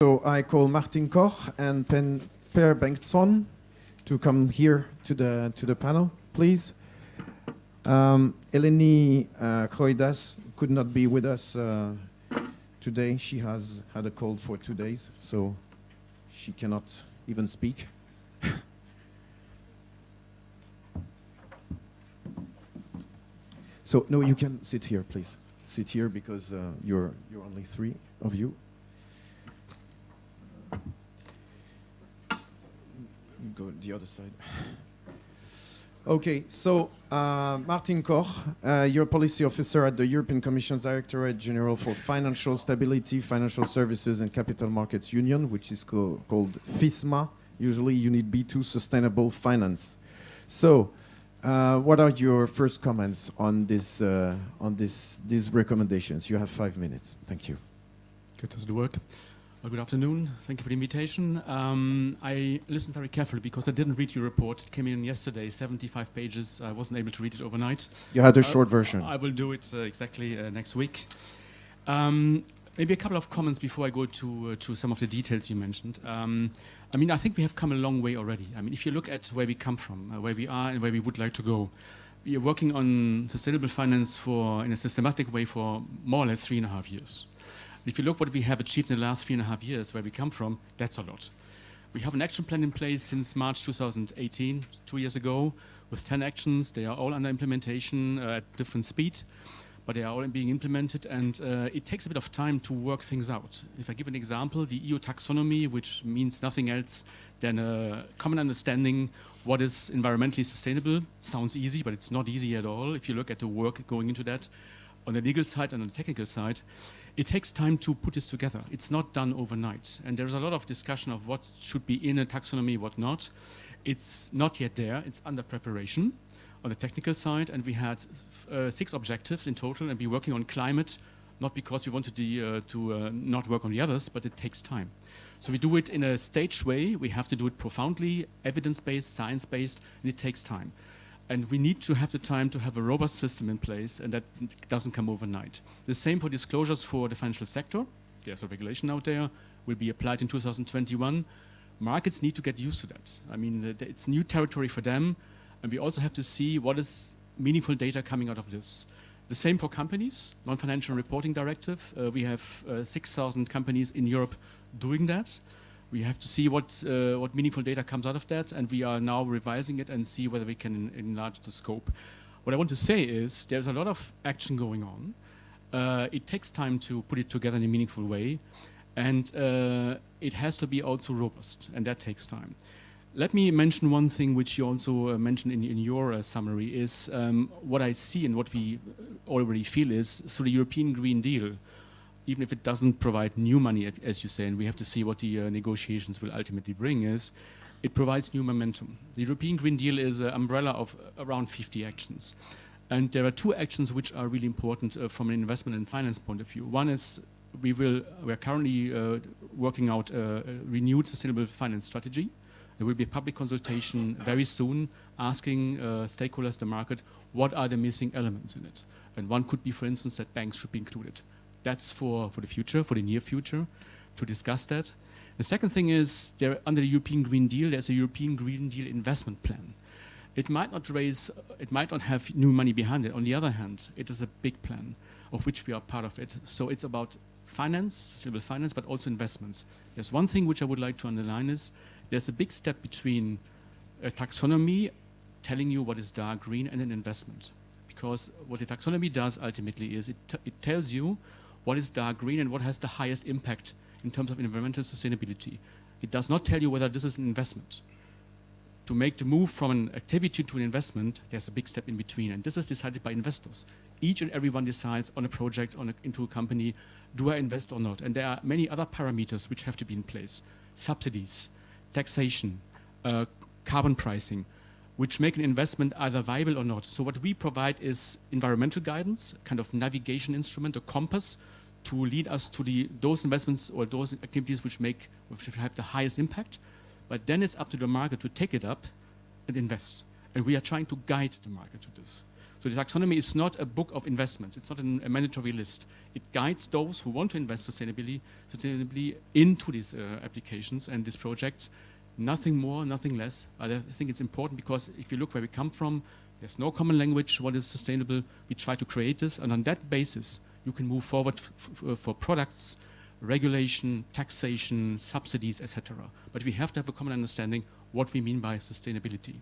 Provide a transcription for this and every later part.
So I call Martin Koch and Per Bengtsson to come here to the panel, please. Eleni Kroidas could not be with us today. She has had a cold for 2 days, so she cannot even speak. So no, you can sit here, please. Sit here because you're only three of you. Go the other side. Okay, so Martin Koch, you're policy officer at the European Commission's Directorate General for Financial Stability, Financial Services and Capital Markets Union, which is called FISMA, usually Unit B2 Sustainable Finance. So, what are your first comments on these recommendations? You have 5 minutes. Thank you. Good, does it work? Well, good afternoon. Thank you for the invitation. I listened very carefully because I didn't read your report. It came in yesterday, 75 pages. I wasn't able to read it overnight. You had a short version. I will do it exactly next week. Maybe a couple of comments before I go to some of the details you mentioned. I mean, I think we have come a long way already. I mean, if you look at where we come from, where we are and where we would like to go, we are working on sustainable finance in a systematic way for more or less 3.5 years. If you look what we have achieved in the last 3.5 years, where we come from, that's a lot. We have an action plan in place since March 2018, 2 years ago, with 10 actions. They are all under implementation at different speed, but they are all being implemented, and it takes a bit of time to work things out. If I give an example, the EU taxonomy, which means nothing else than a common understanding what is environmentally sustainable, sounds easy, but it's not easy at all if you look at the work going into that on the legal side and on the technical side. It takes time to put this together. It's not done overnight. And there's a lot of discussion of what should be in a taxonomy, what not. It's not yet there. It's under preparation on the technical side. And we had 6 objectives in total, and we're working on climate, not because we wanted to not work on the others, but it takes time. So we do it in a staged way. We have to do it profoundly, evidence-based, science-based, and it takes time. And we need to have the time to have a robust system in place, and that doesn't come overnight. The same for disclosures for the financial sector. There's a regulation out there, will be applied in 2021. Markets need to get used to that. I mean, it's new territory for them, and we also have to see what is meaningful data coming out of this. The same for companies, non-financial reporting directive. We have 6,000 companies in Europe doing that. We have to see what meaningful data comes out of that, and we are now revising it and see whether we can enlarge the scope. What I want to say is there's a lot of action going on. It takes time to put it together in a meaningful way, and it has to be also robust, and that takes time. Let me mention one thing which you also mentioned in your summary is what I see and what we already feel is through the European Green Deal. Even if it doesn't provide new money, as you say, and we have to see what the negotiations will ultimately bring is, it provides new momentum. The European Green Deal is an umbrella of around 50 actions. And there are 2 actions which are really important from an investment and finance point of view. One is we are currently working out a renewed sustainable finance strategy. There will be a public consultation very soon asking stakeholders, the market, what are the missing elements in it. And one could be, for instance, that banks should be included. That's for the future, for the near future, to discuss that. The second thing is, under the European Green Deal, there's a European Green Deal investment plan. It might not have new money behind it. On the other hand, it is a big plan, of which we are part of it. So it's about finance, sustainable finance, but also investments. There's one thing which I would like to underline is, there's a big step between a taxonomy telling you what is dark green and an investment. Because what the taxonomy does ultimately is, it tells you what is dark green and what has the highest impact in terms of environmental sustainability. It does not tell you whether this is an investment. To make the move from an activity to an investment, there's a big step in between, and this is decided by investors. Each and everyone decides on a project, into a company, do I invest or not? And there are many other parameters which have to be in place. Subsidies, taxation, carbon pricing, which make an investment either viable or not. So what we provide is environmental guidance, kind of navigation instrument, a compass, to lead us to those investments or those activities which have the highest impact. But then it's up to the market to take it up and invest. And we are trying to guide the market to this. So the taxonomy is not a book of investments. It's not a mandatory list. It guides those who want to invest sustainably into these applications and these projects. Nothing more, nothing less. But I think it's important because if you look where we come from, there's no common language. What is sustainable? We try to create this, and on that basis, you can move forward for products, regulation, taxation, subsidies, etc. But we have to have a common understanding what we mean by sustainability,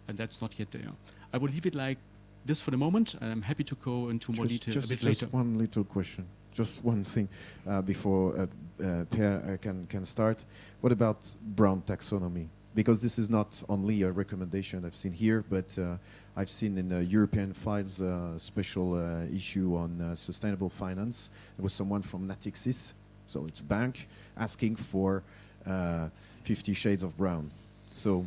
and that's not yet there. I will leave it like this for the moment, and I'm happy to go into more detail a bit later. Just one little question, just one thing before Per can start. What about brown taxonomy? Because this is not only a recommendation I've seen here, but I've seen in European files a special issue on sustainable finance. There was someone from Natixis, so it's a bank, asking for 50 shades of brown. So,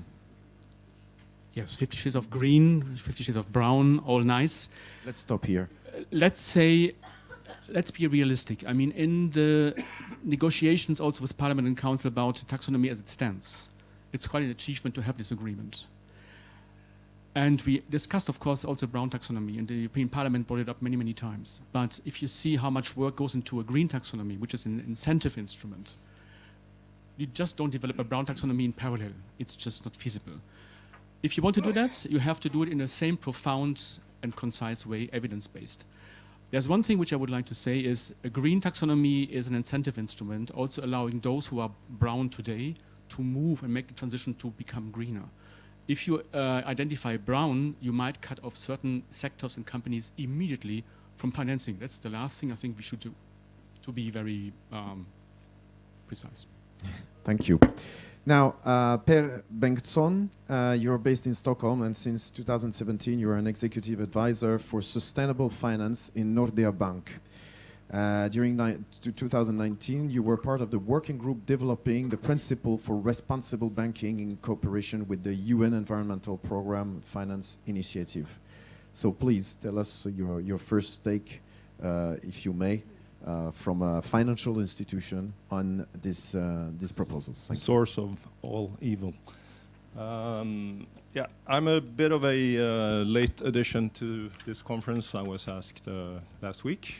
yes, 50 shades of green, 50 shades of brown, all nice. Let's stop here. Let's be realistic. I mean, in the negotiations also with Parliament and Council about taxonomy as it stands, it's quite an achievement to have this agreement. And we discussed, of course, also brown taxonomy, and the European Parliament brought it up many, many times. But if you see how much work goes into a green taxonomy, which is an incentive instrument, you just don't develop a brown taxonomy in parallel. It's just not feasible. If you want to do that, you have to do it in the same profound and concise way, evidence-based. There's one thing which I would like to say is a green taxonomy is an incentive instrument, also allowing those who are brown today to move and make the transition to become greener. If you identify brown, you might cut off certain sectors and companies immediately from financing. That's the last thing I think we should do, to be very precise. Thank you. Now, Per Bengtsson, you're based in Stockholm, and since 2017 you are an executive advisor for sustainable finance in Nordea Bank. During 2019, you were part of the working group developing the principle for responsible banking in cooperation with the UN Environmental Programme Finance Initiative. So please tell us your first take, if you may, from a financial institution on these proposals. Source of all evil. Yeah, I'm a bit of a late addition to this conference. I was asked last week,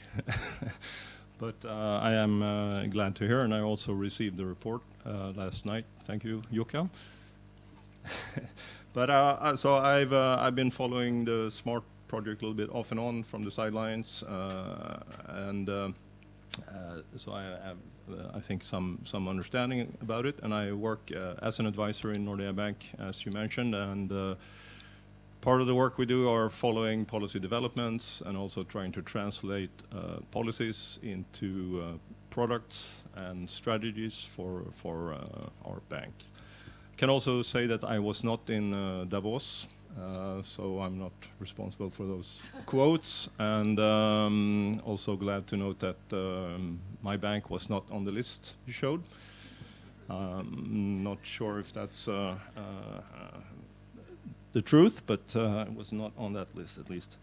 but I am glad to hear, and I also received the report last night. Thank you, Jukka. But so I've been following the SMART project a little bit off and on from the sidelines, and so I have, I think, some understanding about it, and I work as an advisor in Nordea Bank, as you mentioned, and part of the work we do are following policy developments and also trying to translate policies into products and strategies for our bank. I can also say that I was not in Davos, so I'm not responsible for those quotes, and also glad to note that my bank was not on the list you showed. Not sure if that's the truth, but it was not on that list at least.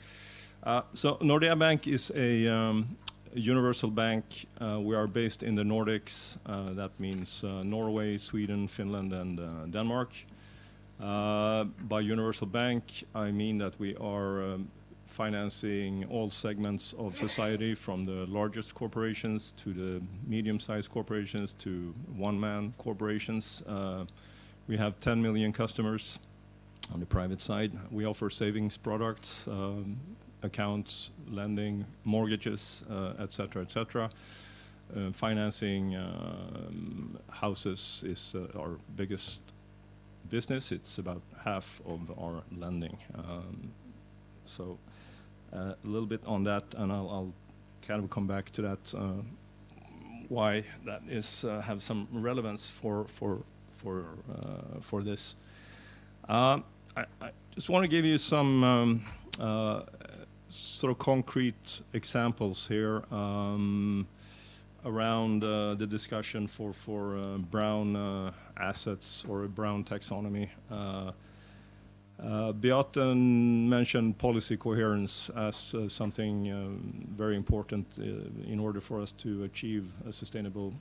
So Nordea Bank is a universal bank. We are based in the Nordics. That means Norway, Sweden, Finland, and Denmark. By universal bank, I mean that we are financing all segments of society, from the largest corporations to the medium-sized corporations to one-man corporations. We have 10 million customers on the private side. We offer savings products, accounts, lending, mortgages, etc., etc. Financing houses is our biggest business. It's about half of our lending. So a little bit on that, and I'll kind of come back to that, why that is have some relevance for this. I just want to give you some sort of concrete examples here around the discussion for brown assets or a brown taxonomy. Beate mentioned policy coherence as something very important in order for us to achieve a sustainable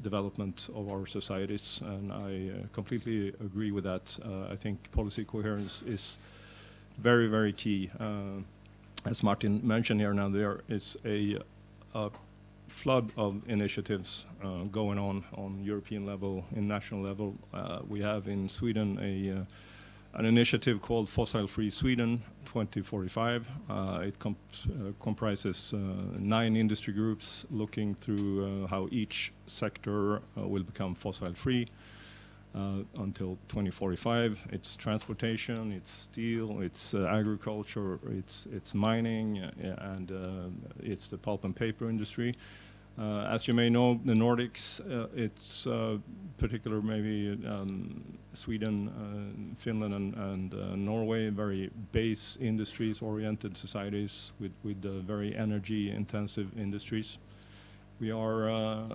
development of our societies, and I completely agree with that. I think policy coherence is very, very key. as Martin mentioned here now, there is a flood of initiatives going on European level, in national level. We have in Sweden an initiative called Fossil Free Sweden 2045. It comprises 9 industry groups looking through how each sector will become fossil free until 2045. It's transportation, it's steel, it's agriculture, it's mining, and it's the pulp and paper industry. As you may know, the Nordics, it's particular maybe Sweden, Finland, and Norway, very base industries oriented societies with very energy intensive industries. We are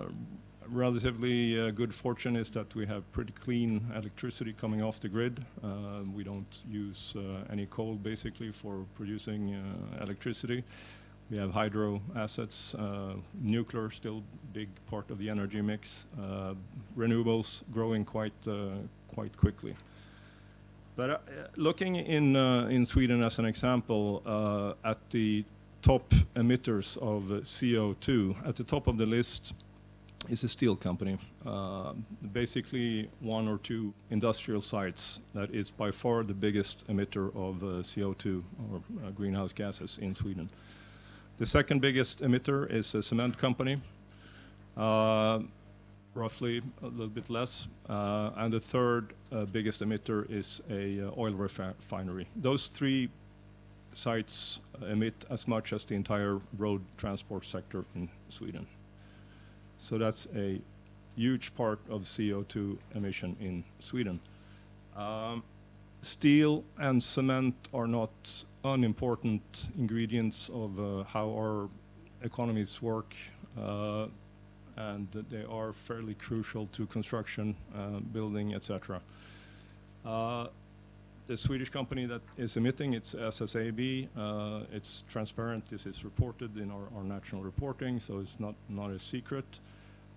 relatively good fortune is that we have pretty clean electricity coming off the grid. We don't use any coal basically for producing electricity. We have hydro assets, nuclear still big part of the energy mix, renewables growing quite quickly. But looking in Sweden as an example, at the top emitters of CO2, at the top of the list is a steel company. Basically 1 or 2 industrial sites that is by far the biggest emitter of CO2 or greenhouse gases in Sweden. The second biggest emitter is a cement company, roughly a little bit less, and the third biggest emitter is a oil refinery. Those 3 sites emit as much as the entire road transport sector in Sweden. So that's a huge part of CO2 emission in Sweden. Steel and cement are not unimportant ingredients of how our economies work, and they are fairly crucial to construction, building, etc. The Swedish company that is emitting, it's SSAB. It's transparent. This is reported in our national reporting, so it's not a secret.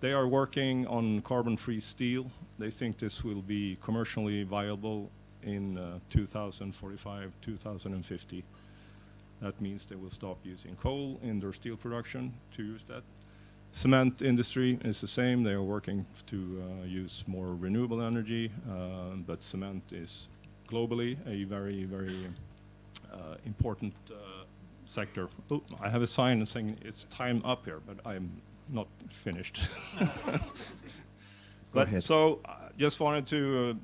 They are working on carbon-free steel. They think this will be commercially viable in 2045, 2050. That means they will stop using coal in their steel production to use that. Cement industry is the same. They are working to use more renewable energy, but cement is globally a very, very important sector. Oh, I have a sign saying it's time up here, but I'm not finished. Go ahead. So I just wanted to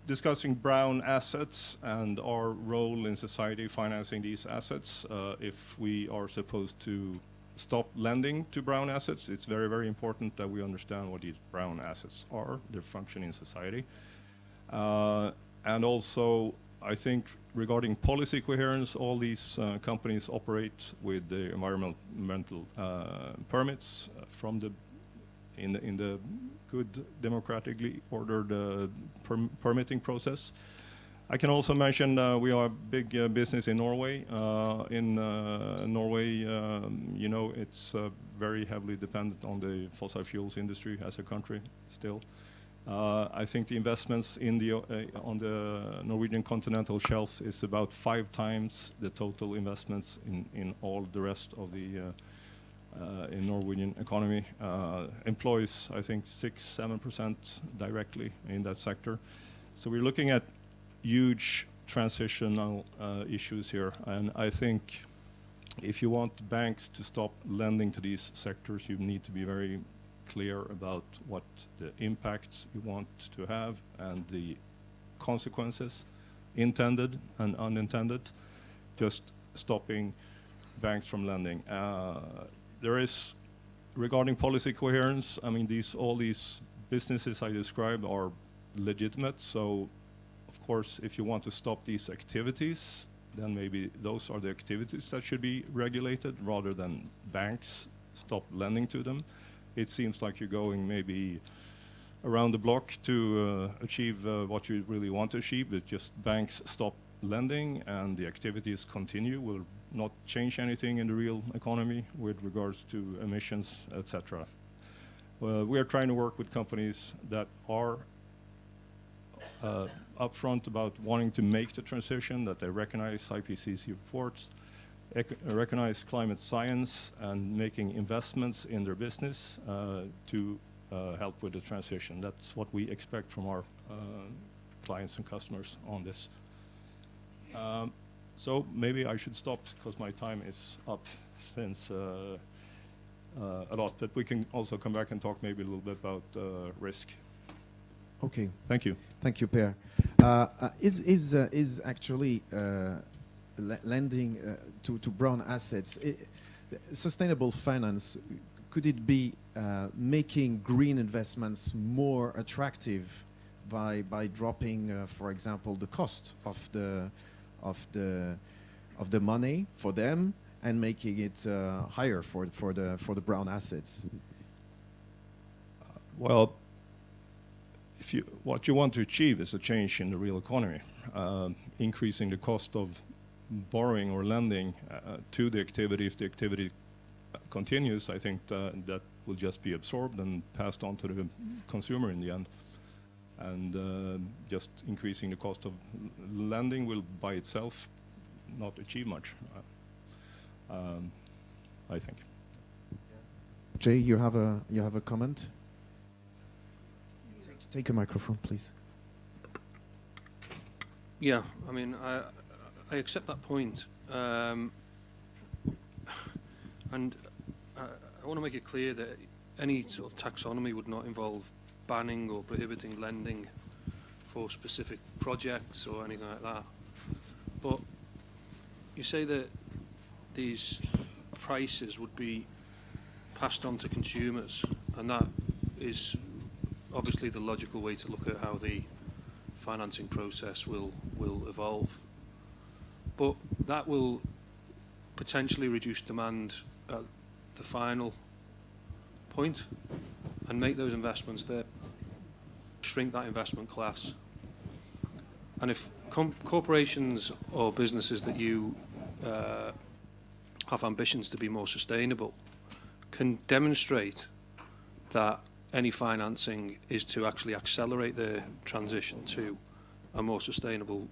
discussing brown assets and our role in society financing these assets. If we are supposed to stop lending to brown assets, it's very, very important that we understand what these brown assets are, their function in society. And also, I think regarding policy coherence, all these companies operate with the environmental permits from the in the good democratically ordered permitting process. I can also mention we are a big business in Norway. In Norway, you know, it's very heavily dependent on the fossil fuels industry as a country still. I think the investments in the on the Norwegian continental shelf is about 5 times the total investments in all the rest of the in Norwegian economy. Employs, I think, 6-7% directly in that sector. So we're looking at huge transitional issues here, and I think if you want banks to stop lending to these sectors, you need to be very clear about what the impacts you want to have and the consequences, intended and unintended, just stopping banks from lending. There is, regarding policy coherence, I mean, all these businesses I described are legitimate, so of course, if you want to stop these activities, then maybe those are the activities that should be regulated rather than banks stop lending to them. It seems like you're going maybe around the block to achieve what you really want to achieve, but just banks stop lending and the activities continue will not change anything in the real economy with regards to emissions, etc. We are trying to work with companies that are upfront about wanting to make the transition, that they recognize IPCC reports, recognize climate science and making investments in their business to help with the transition. That's what we expect from our clients and customers on this. So maybe I should stop because my time is up since a lot, but we can also come back and talk maybe a little bit about risk. Okay. Thank you. Thank you, Per. Is actually lending to brown assets, sustainable finance, could it be making green investments more attractive by dropping, for example, the cost of the money for them and making it higher for the brown assets? Well, what you want to achieve is a change in the real economy, increasing the cost of borrowing or lending to the activity. If the activity continues, I think that will just be absorbed and passed on to the consumer in the end. And just increasing the cost of lending will by itself not achieve much, I think. Jay, you have a comment? Take a microphone, please. Yeah, I mean, I accept that point. And I want to make it clear that any sort of taxonomy would not involve banning or prohibiting lending for specific projects or anything like that. But you say that these prices would be passed on to consumers, and that is obviously the logical way to look at how the financing process will evolve. But that will potentially reduce demand at the final point and make those investments there, shrink that investment class. And if corporations or businesses that you have ambitions to be more sustainable can demonstrate that any financing is to actually accelerate their transition to a more sustainable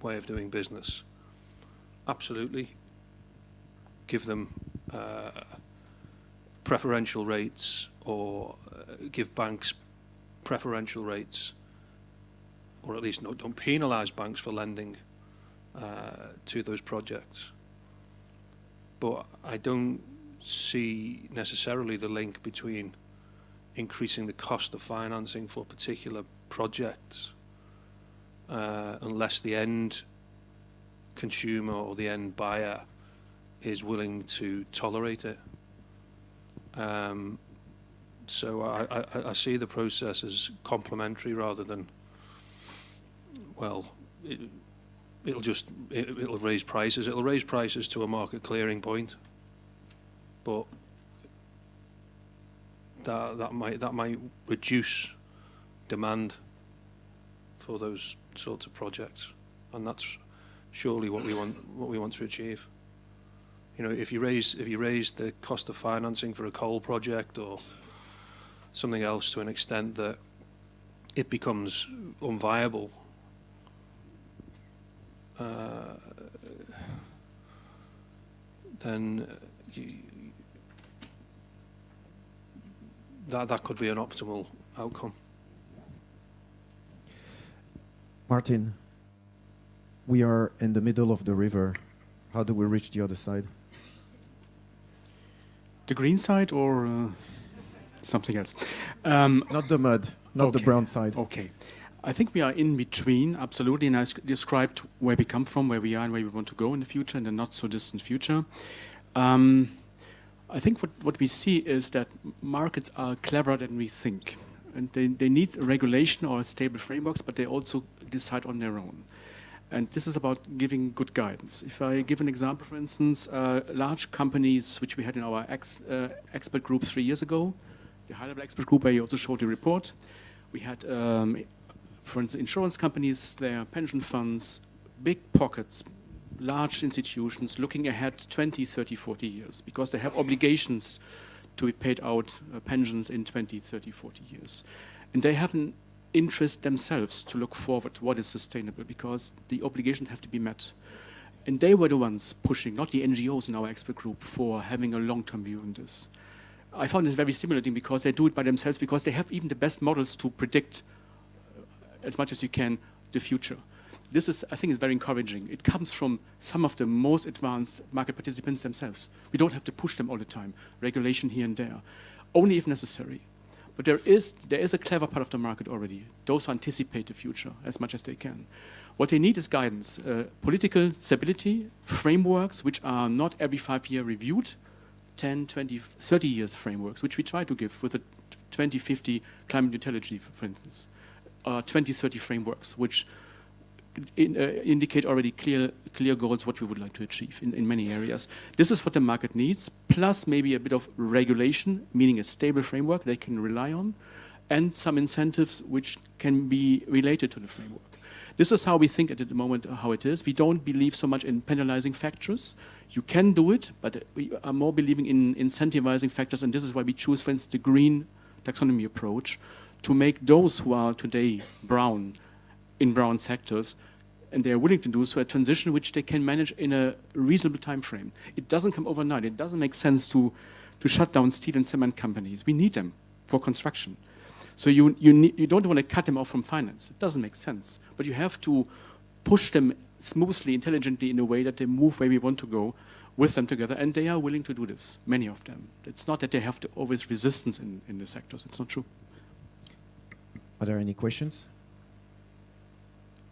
way of doing business, absolutely give them preferential rates, or give banks preferential rates, or at least don't penalise banks for lending to those projects. But I don't see necessarily the link between increasing the cost of financing for particular projects unless the end consumer or the end buyer is willing to tolerate it. So I see the process as complementary rather than, well, it'll raise prices. It'll raise prices to a market clearing point, but that might reduce demand for those sorts of projects, and that's surely what we want to achieve. You know, if you raise the cost of financing for a coal project or something else to an extent that it becomes unviable, then that could be an optimal outcome. Martin, we are in the middle of the river. How do we reach the other side? The green side or something else? Not the mud, not okay. the brown side. Okay. I think we are in between, absolutely, and I described where we come from, where we are, and where we want to go in the future, in the not-so-distant future. I think what we see is that markets are cleverer than we think. And they need a regulation or stable frameworks, but they also decide on their own. And this is about giving good guidance. If I give an example, for instance, large companies, which we had in our expert group 3 years ago, the high-level expert group where you also showed the report, we had, for instance, insurance companies, their pension funds, big pockets, large institutions looking ahead 20, 30, 40 years because they have obligations to be paid out pensions in 20, 30, 40 years. And they have an interest themselves to look forward to what is sustainable because the obligations have to be met. And they were the ones pushing, not the NGOs in our expert group, for having a long-term view on this. I found this very stimulating because they do it by themselves, because they have even the best models to predict as much as you can the future. This is, I think, is very encouraging. It comes from some of the most advanced market participants themselves. We don't have to push them all the time. Regulation here and there, only if necessary. But there is a clever part of the market already. Those who anticipate the future as much as they can. What they need is guidance, political stability, frameworks which are not every 5 year reviewed, 10, 20, 30 years frameworks, which we try to give with the 2050 climate neutrality, for instance, 2030 frameworks, which indicate already clear goals what we would like to achieve in many areas. This is what the market needs, plus maybe a bit of regulation, meaning a stable framework they can rely on, and some incentives which can be related to the framework. This is how we think at the moment how it is. We don't believe so much in penalizing factors. You can do it, but we are more believing in incentivizing factors, and this is why we choose, for instance, the green taxonomy approach to make those who are today brown in brown sectors, and they are willing to do so, a transition which they can manage in a reasonable time frame. It doesn't come overnight. It doesn't make sense to shut down steel and cement companies. We need them for construction. So you don't want to cut them off from finance. It doesn't make sense. But you have to push them smoothly, intelligently, in a way that they move where we want to go with them together. And they are willing to do this, many of them. It's not that they have to always resistance in the sectors. It's not true. Are there any questions?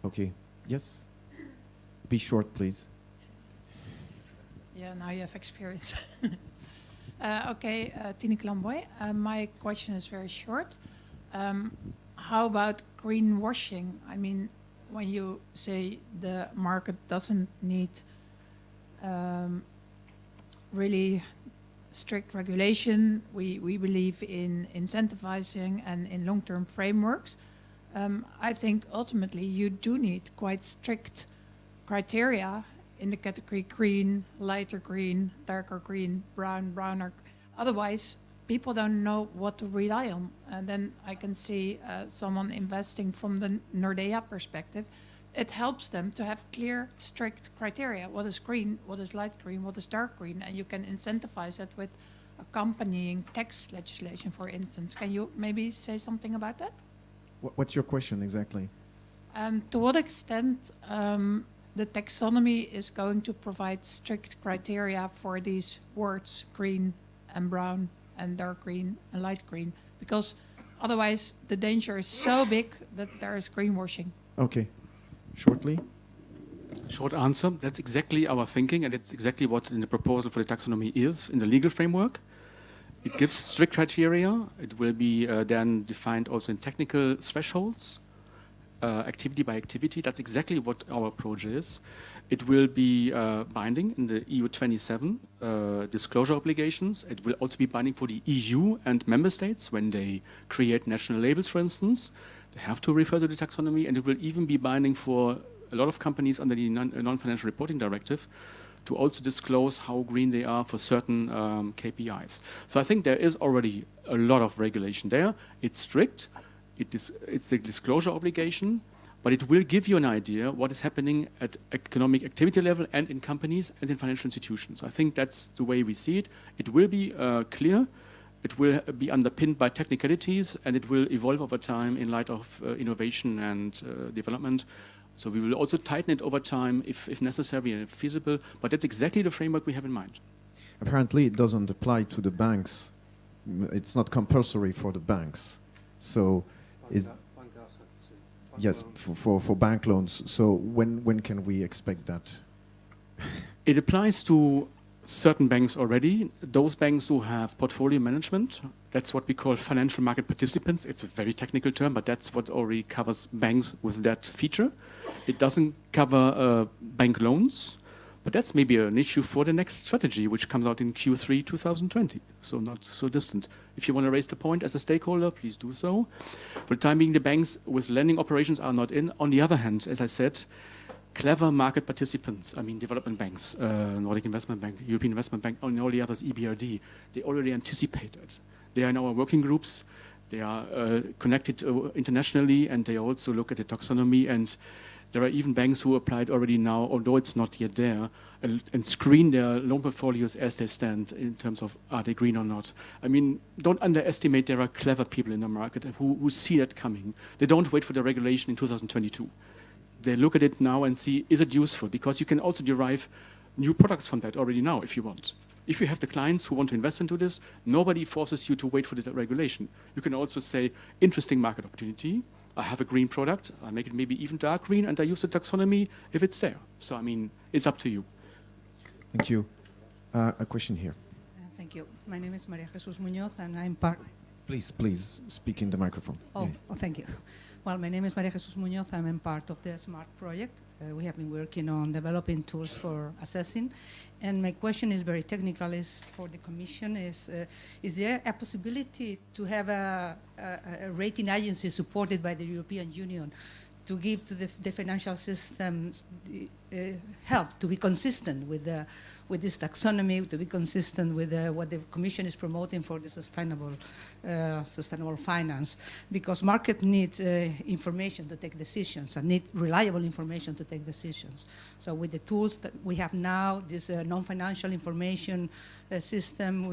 Okay. Yes? Be short, please. Yeah, now you have experience. Okay, Tineke Lamboy. My question is very short. How about greenwashing? I mean, when you say the market doesn't need really strict regulation, we believe in incentivizing and in long-term frameworks. I think ultimately you do need quite strict criteria in the category green, lighter green, darker green, brown, browner. Otherwise, people don't know what to rely on. And then I can see someone investing from the Nordea perspective. It helps them to have clear, strict criteria. What is green? What is light green? What is dark green? And you can incentivize that with accompanying tax legislation, for instance. Can you maybe say something about that? What's your question exactly? To what extent the taxonomy is going to provide strict criteria for these words, green and brown and dark green and light green? Because otherwise the danger is so big that there is greenwashing. Okay. Shortly? Short answer, that's exactly our thinking, and it's exactly what in the proposal for the taxonomy is in the legal framework. It gives strict criteria. It will be then defined also in technical thresholds, activity by activity. That's exactly what our approach is. It will be binding in the EU 27 disclosure obligations. It will also be binding for the EU and member states when they create national labels, for instance. They have to refer to the taxonomy, and it will even be binding for a lot of companies under the non-financial reporting directive to also disclose how green they are for certain KPIs. So I think there is already a lot of regulation there. It's strict. It's a disclosure obligation, but it will give you an idea what is happening at economic activity level and in companies and in financial institutions. I think that's the way we see it. It will be clear. It will be underpinned by technicalities, and it will evolve over time in light of innovation and development. So we will also tighten it over time if necessary and if feasible, but that's exactly the framework we have in mind. Apparently it doesn't apply to the banks. It's not compulsory for the banks. So is yes, for bank loans. So when can we expect that? It applies to certain banks already. Those banks who have portfolio management, that's what we call financial market participants. It's a very technical term, but that's what already covers banks with that feature. It doesn't cover bank loans, but that's maybe an issue for the next strategy, which comes out in Q3 2020, so not so distant. If you want to raise the point as a stakeholder, please do so. For the time being, the banks with lending operations are not in. On the other hand, as I said, clever market participants, I mean development banks, Nordic Investment Bank, European Investment Bank, and all the others, EBRD, they already anticipated. They are in our working groups, they are connected internationally, and they also look at the taxonomy, and There are even banks who applied already now, although it's not yet there, and screen their loan portfolios as they stand in terms of are they green or not. I mean, don't underestimate there are clever people in the market who see that coming. They don't wait for the regulation in 2022. They look at it now and see, is it useful? Because you can also derive new products from that already now if you want. If you have the clients who want to invest into this, nobody forces you to wait for the regulation. You can also say, interesting market opportunity. I have a green product. I make it maybe even dark green, and I use the taxonomy if it's there. So, I mean, it's up to you. Thank you. A question here. Thank you. My name is Maria Jesus Muñoz, and I'm part. Please speak in the microphone. Oh, Yeah. oh, thank you. Well, my name is Maria Jesus Muñoz. I'm part of the SMART project. We have been working on developing tools for assessing. And my question is very technical, is for the Commission, is there a possibility to have a rating agency supported by the European Union to give to the financial systems help to be consistent with this taxonomy, to be consistent with what the Commission is promoting for the sustainable finance? Because market needs information to take decisions and need reliable information to take decisions. So with the tools that we have now, this non-financial information system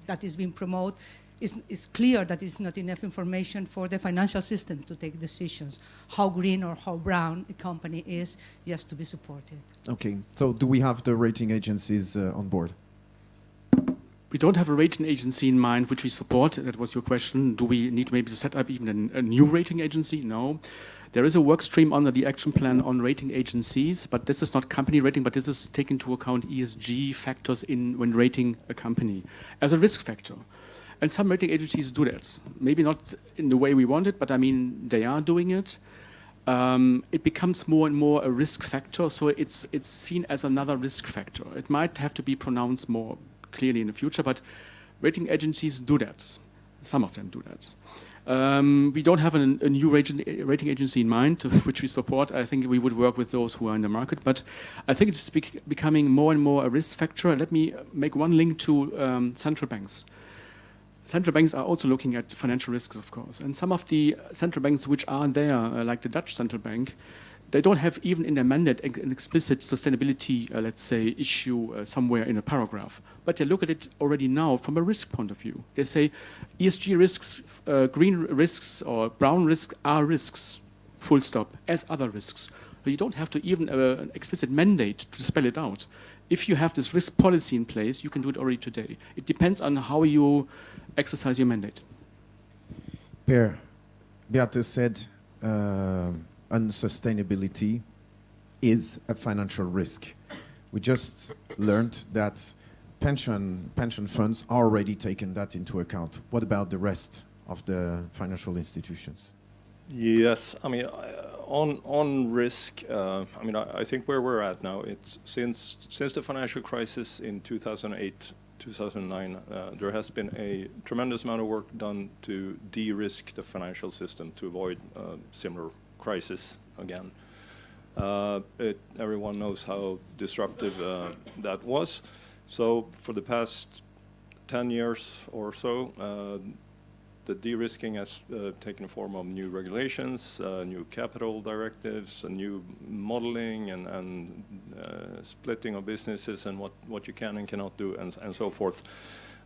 that is being promoted, it's clear that it's not enough information for the financial system to take decisions. How green or how brown a company is, just to be supported. Okay. So do we have the rating agencies on board? We don't have a rating agency in mind which we support. That was your question. Do we need maybe to set up even a new rating agency? No. There is a work stream under the action plan on rating agencies, but this is not company rating, but this is taking into account ESG factors when rating a company as a risk factor. And some rating agencies do that. Maybe not in the way we want it, but I mean, they are doing it. It becomes more and more a risk factor, so it's seen as another risk factor. It might have to be pronounced more clearly in the future, but rating agencies do that. Some of them do that. We don't have a new rating agency in mind, which we support. I think we would work with those who are in the market, but I think it's becoming more and more a risk factor. Let me make one link to central banks. Central banks are also looking at financial risks, of course. And some of the central banks which are there, like the Dutch central bank, they don't have even in their mandate an explicit sustainability, let's say, issue somewhere in a paragraph. But they look at it already now from a risk point of view. They say ESG risks, green risks or brown risks are risks, full stop, as other risks. So you don't have to even an explicit mandate to spell it out. If you have this risk policy in place, you can do it already today. It depends on how you exercise your mandate. Per, Beate said unsustainability is a financial risk. We just learned that pension funds are already taken that into account. What about the rest of the financial institutions? Yes, I mean, on risk, I mean, I think where we're at now, it's since the financial crisis in 2008, 2009, there has been a tremendous amount of work done to de-risk the financial system to avoid similar crisis again. Everyone knows how disruptive that was. So for the past 10 years or so, the de-risking has taken the form of new regulations, new capital directives, new modeling and splitting of businesses and what you can and cannot do and so forth.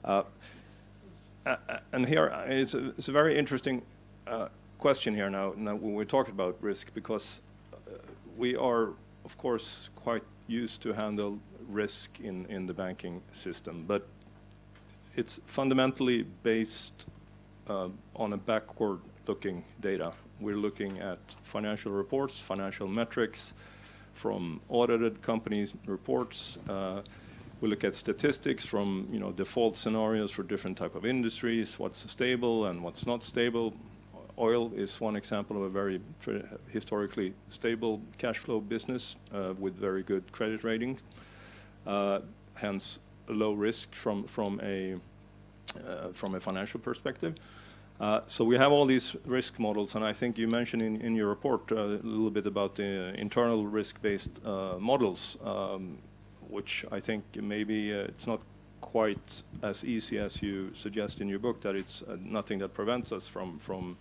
And here it's a very interesting question here now when we're talking about risk, because we are, of course, quite used to handle risk in the banking system, but it's fundamentally based on a backward-looking data. We're looking at financial reports, financial metrics from audited companies' reports. We look at statistics from default scenarios for different type of industries, what's stable and what's not stable. Oil is one example of a very historically stable cash flow business with very good credit ratings, hence low risk from a financial perspective. So we have all these risk models, and I think you mentioned in your report a little bit about the internal risk-based models, which I think maybe it's not quite as easy as you suggest in your book, that it's nothing that prevents us from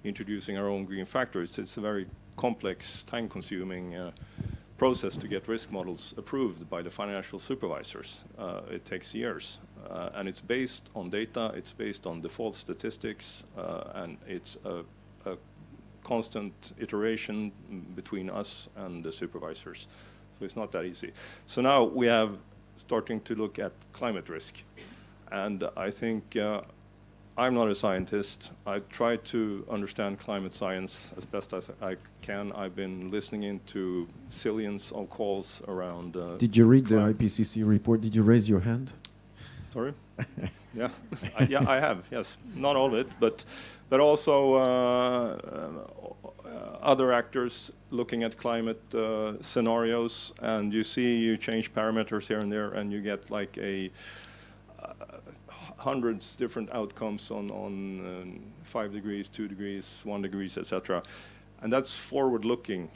introducing our own green factors. It's a very complex, time-consuming process to get risk models approved by the financial supervisors. It takes years, and it's based on data, it's based on default statistics, and it's a constant iteration between us and the supervisors. So it's not that easy. So now we have starting to look at climate risk. And I think I'm not a scientist. I try to understand climate science as best as I can. I've been listening into zillions of calls around. Did you read the IPCC report? Did you raise your hand? Sorry? Yeah. Yeah, I have, yes. Not all of it, but also other actors looking at climate scenarios, and you change parameters here and there, and you get like hundreds different outcomes on 5 degrees, 2 degrees, 1 degrees, etc. And that's forward-looking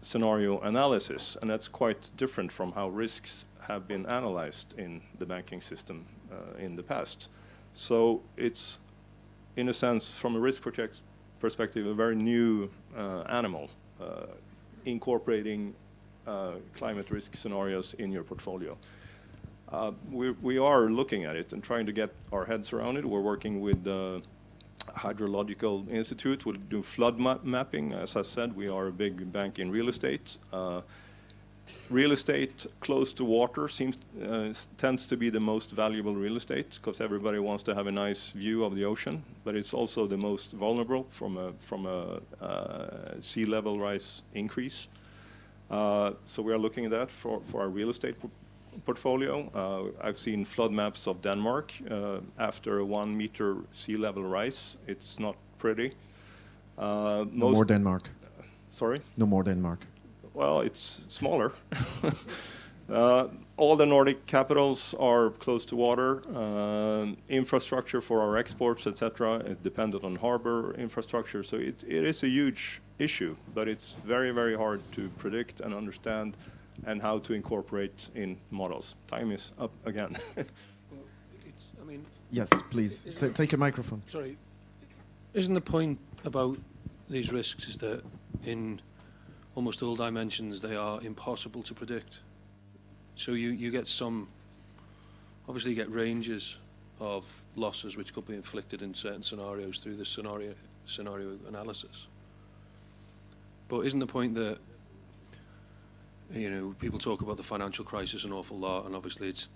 scenario analysis, and that's quite different from how risks have been analyzed in the banking system in the past. So it's, in a sense, from a risk perspective, a very new animal, incorporating climate risk scenarios in your portfolio. We are looking at it and trying to get our heads around it. We're working with the Hydrological Institute. We'll do flood mapping. As I said, we are a big bank in real estate. Real estate close to water tends to be the most valuable real estate because everybody wants to have a nice view of the ocean, but it's also the most vulnerable from a sea level rise increase. So we are looking at that for our real estate portfolio. I've seen flood maps of Denmark after a 1 meter sea level rise. It's not pretty. No more Denmark. Sorry? No more Denmark. Well, it's smaller. All the Nordic capitals are close to water. Infrastructure for our exports, etc., it depended on harbor infrastructure. So it is a huge issue, but it's very, very hard to predict and understand and how to incorporate in models. Time is up again. Yes, please. Take a microphone. Sorry. Isn't the point about these risks is that in almost all dimensions they are impossible to predict? So you get obviously you get ranges of losses which could be inflicted in certain scenarios through the scenario analysis. But isn't the point that, people talk about the financial crisis an awful lot, and obviously it's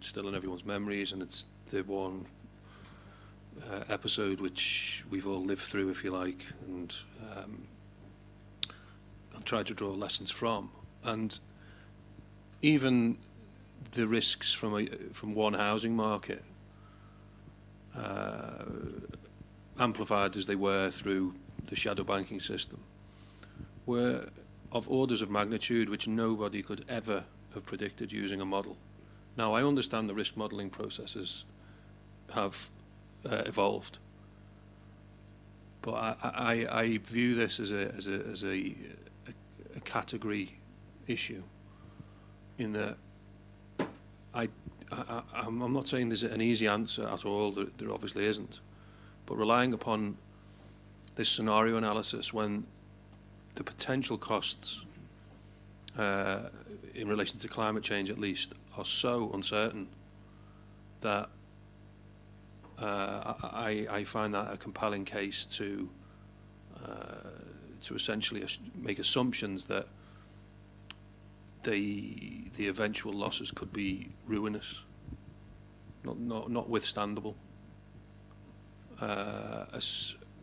still in everyone's memories, and it's the one episode which we've all lived through, if you like, and I've tried to draw lessons from. And even the risks from one housing market, amplified as they were through the shadow banking system, were of orders of magnitude which nobody could ever have predicted using a model. Now, I understand the risk modelling processes have evolved, but I view this as a category issue, in that I'm not saying there's an easy answer at all. There obviously isn't, but relying upon this scenario analysis when the potential costs in relation to climate change, at least, are so uncertain that I find that a compelling case to essentially make assumptions that the eventual losses could be ruinous, not withstandable,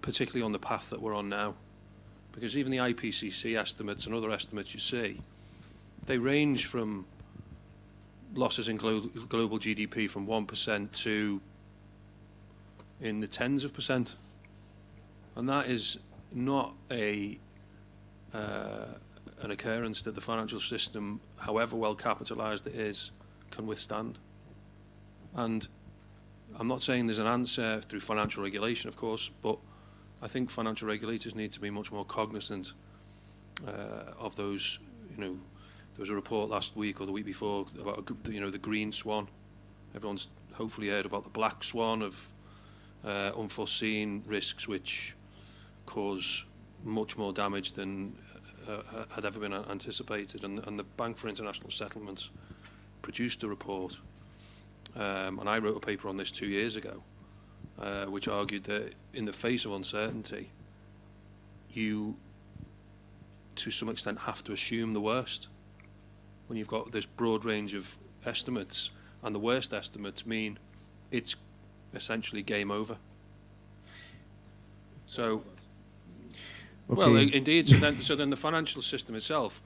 particularly on the path that we're on now. Because even the IPCC estimates and other estimates you see, they range from losses in global GDP from 1% to in the tens of percent. And that is not an occurrence that the financial system, however well capitalized it is, can withstand. And I'm not saying there's an answer through financial regulation, of course, but I think financial regulators need to be much more cognizant of those. There was a report last week or the week before about the green swan. Everyone's hopefully heard about the black swan of unforeseen risks which cause much more damage than had ever been anticipated. And the Bank for International Settlements produced a report, and I wrote a paper on this 2 years ago, which argued that in the face of uncertainty, you, to some extent, have to assume the worst. When you've got this broad range of estimates, and the worst estimates mean it's essentially game over. So, well, Okay. indeed. So then the financial system itself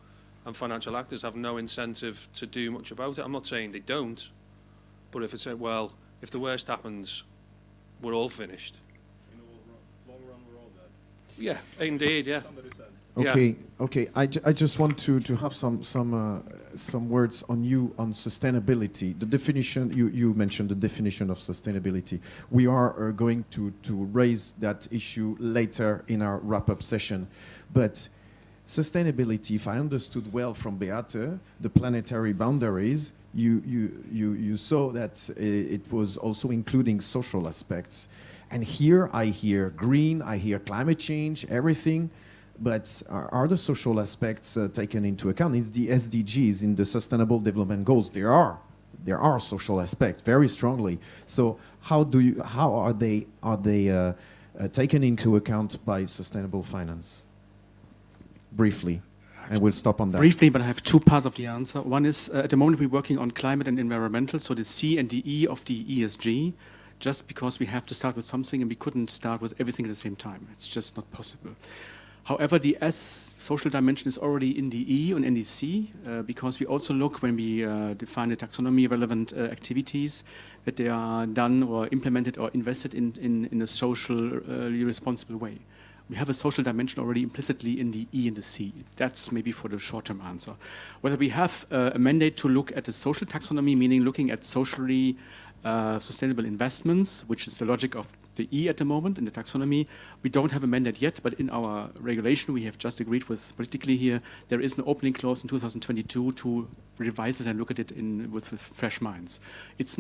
and financial actors have no incentive to do much about it. I'm not saying they don't, but if it's well, if the worst happens, we're all finished. In the long run, we're all dead. Yeah, indeed. Yeah. Somebody said. Okay, okay. I just want to have some words on you on sustainability. The definition you mentioned, the definition of sustainability. We are going to raise that issue later in our wrap-up session, but sustainability, if I understood well from Beate, the planetary boundaries, you saw that it was also including social aspects, and here I hear green, I hear climate change, everything. But are the social aspects taken into account? Is the SDGs in the Sustainable Development Goals? There are social aspects very strongly. So how are they taken into account by sustainable finance? Briefly, and we'll stop on that. Briefly, but I have two parts of the answer. One is, at the moment we're working on climate and environmental, so the C and the E of the ESG, just because we have to start with something and we couldn't start with everything at the same time. It's just not possible. However, the S, social dimension, is already in the E and in the C, because we also look, when we define the taxonomy relevant activities, that they are done or implemented or invested in a socially responsible way. We have a social dimension already implicitly in the E and the C. That's maybe for the short-term answer. Whether we have a mandate to look at the social taxonomy, meaning looking at socially sustainable investments, which is the logic of the E at the moment in the taxonomy. We don't have a mandate yet, but in our regulation, we have just agreed with politically here, there is an opening clause in 2022 to revise this and look at it with fresh minds. It's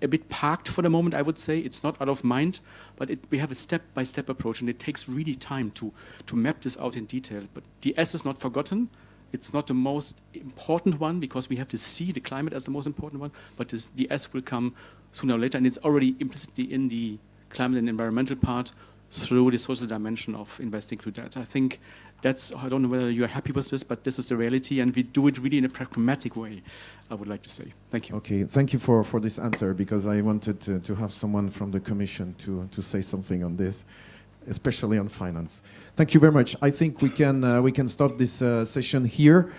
a bit parked for the moment, I would say. It's not out of mind, but we have a step-by-step approach, and it takes really time to map this out in detail. But the S is not forgotten. It's not the most important one, because we have to see the climate as the most important one, but the S will come sooner or later, and it's already implicitly in the climate and environmental part through the social dimension of investing through that. I think I don't know whether you're happy with this, but this is the reality, and we do it really in a pragmatic way, I would like to say. Thank you. Okay, thank you for this answer, because I wanted to have someone from the Commission to say something on this, especially on finance. Thank you very much. I think we can stop this session here.